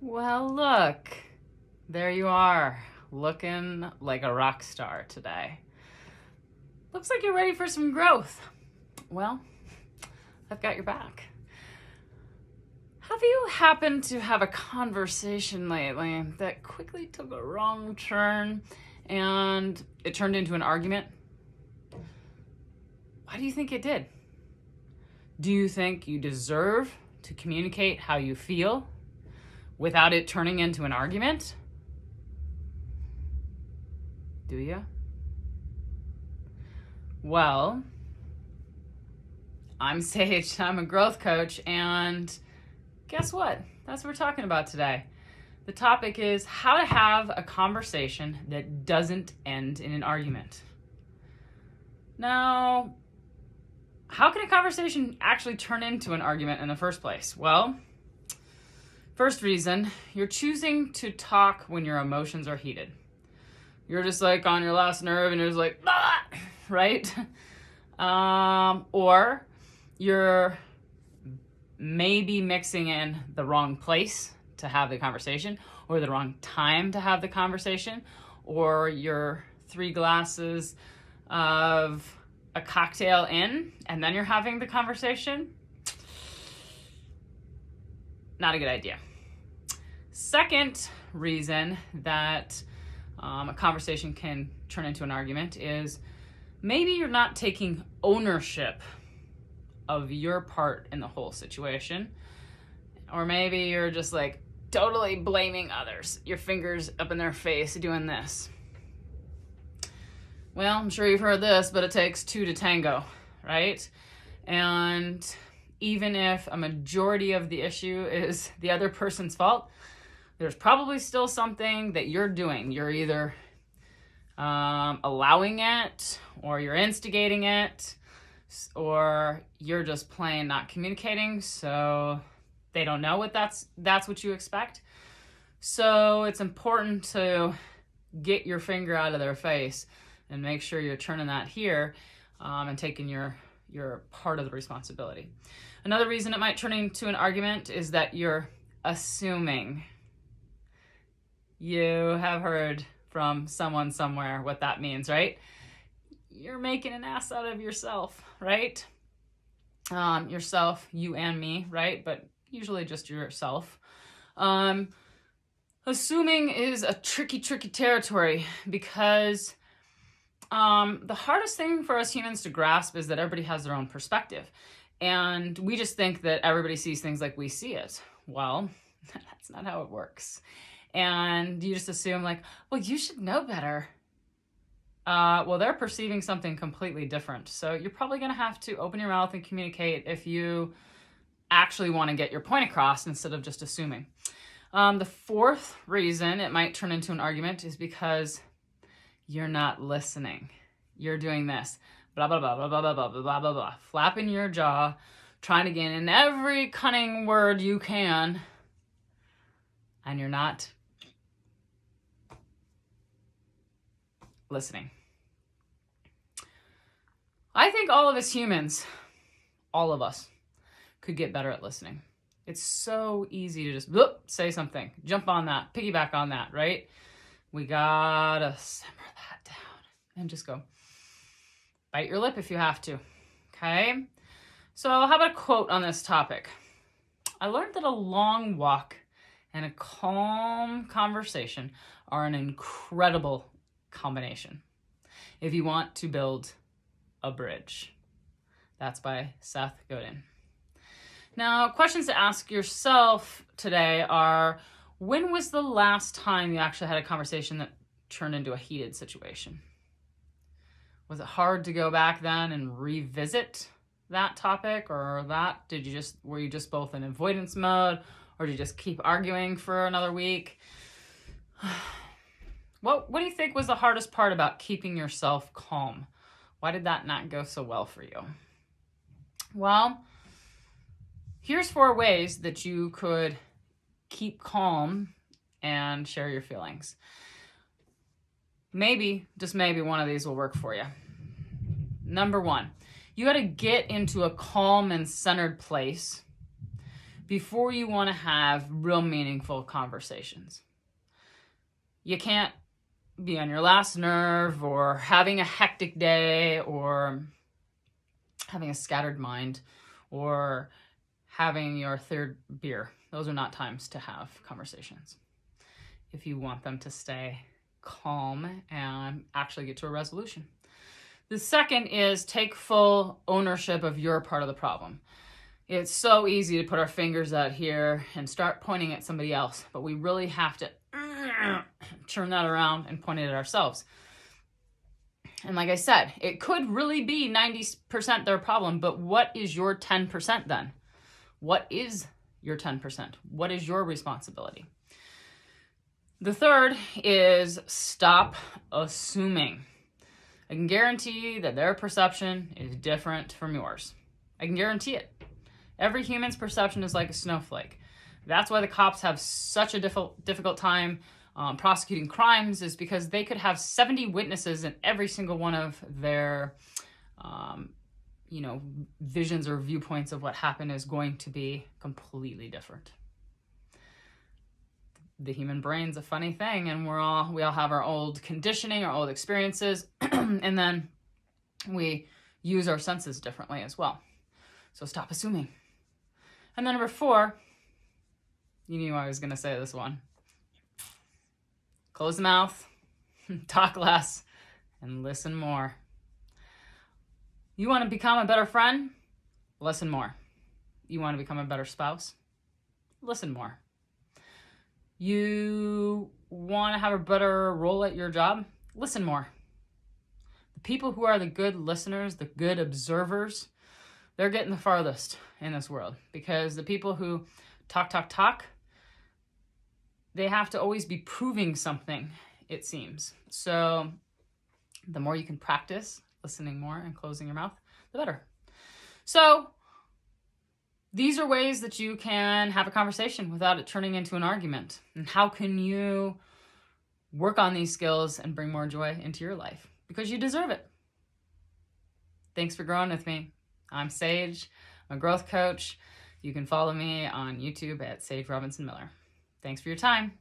Well, look, there you are, looking like a rock star today. Looks like you're ready for some growth. Well, I've got your back. Have you happened to have a conversation lately that quickly took a wrong turn and it turned into an argument? Why do you think it did? Do you think you deserve to communicate how you feel without it turning into an argument? Do you? Well, I'm Sage, I'm a growth coach, and guess what? That's what we're talking about today. The topic is how to have a conversation that doesn't end in an argument. Now, how can a conversation actually turn into an argument in the first place? Well, first reason, you're choosing to talk when your emotions are heated. You're just like on your last nerve and you're just like, ah! Right? Or you're maybe mixing in the wrong place to have the conversation, or the wrong time to have the conversation, or you're 3 glasses of a cocktail in and then you're having the conversation. Not a good idea. Second reason that a conversation can turn into an argument is maybe you're not taking ownership of your part in the whole situation. Or maybe you're just like totally blaming others. Your fingers up in their face doing this. Well, I'm sure you've heard this, but it takes 2 to tango, right? And even if a majority of the issue is the other person's fault, there's probably still something that you're doing. You're either allowing it, or you're instigating it, or you're just plain not communicating, so they don't know that's what you expect. So it's important to get your finger out of their face and make sure you're turning that here and taking your part of the responsibility. Another reason it might turn into an argument is that you're assuming. You have heard from someone somewhere what that means, right? You're making an ass out of yourself, right? Yourself, you and me, right? But usually just yourself. Assuming is a tricky territory because the hardest thing for us humans to grasp is that everybody has their own perspective. And we just think that everybody sees things like we see it. Well, that's not how it works. And you just assume like, well, you should know better. Well, they're perceiving something completely different. So you're probably going to have to open your mouth and communicate if you actually want to get your point across instead of just assuming. The fourth reason it might turn into an argument is because you're not listening. You're doing this, blah, blah, blah, blah, blah, blah, blah, blah, blah, blah, flapping your jaw, trying to get in every cunning word you can, and you're not listening. I think all of us humans, all of us, could get better at listening. It's so easy to just say something, jump on that, piggyback on that, right? We gotta simmer that down and just go. Bite your lip if you have to, okay? So how about a quote on this topic? I learned that a long walk and a calm conversation are an incredible combination if you want to build a bridge. That's by Seth Godin. Now, questions to ask yourself today are, when was the last time you actually had a conversation that turned into a heated situation? Was it hard to go back then and revisit that topic, or were you just both in avoidance mode, or did you just keep arguing for another week? What do you think was the hardest part about keeping yourself calm? Why did that not go so well for you? Well, here's 4 ways that you could keep calm and share your feelings. Maybe, just maybe, one of these will work for you. Number 1, you got to get into a calm and centered place before you want to have real meaningful conversations. You can't be on your last nerve or having a hectic day or having a scattered mind or having your third beer. Those are not times to have conversations if you want them to stay calm and actually get to a resolution. The second is take full ownership of your part of the problem. It's so easy to put our fingers out here and start pointing at somebody else, but we really have to turn that around and point it at ourselves. And like I said, it could really be 90% their problem, but what is your 10% then? What is your 10%? What is your responsibility? The third is stop assuming. I can guarantee that their perception is different from yours. I can guarantee it. Every human's perception is like a snowflake. That's why the cops have such a difficult time prosecuting crimes, is because they could have 70 witnesses and every single one of their visions or viewpoints of what happened is going to be completely different. The human brain's a funny thing, and we all have our old conditioning, our old experiences, and then we use our senses differently as well. So stop assuming. And then number 4, you knew I was going to say this one. Close the mouth, talk less, and listen more. You want to become a better friend? Listen more. You want to become a better spouse? Listen more. You want to have a better role at your job? Listen more. The people who are the good listeners, the good observers, they're getting the farthest in this world, because the people who talk, they have to always be proving something, it seems. So the more you can practice listening more and closing your mouth, the better. So these are ways that you can have a conversation without it turning into an argument. And how can you work on these skills and bring more joy into your life? Because you deserve it. Thanks for growing with me. I'm Sage. I'm a growth coach. You can follow me on YouTube at Sage Robinson Miller. Thanks for your time.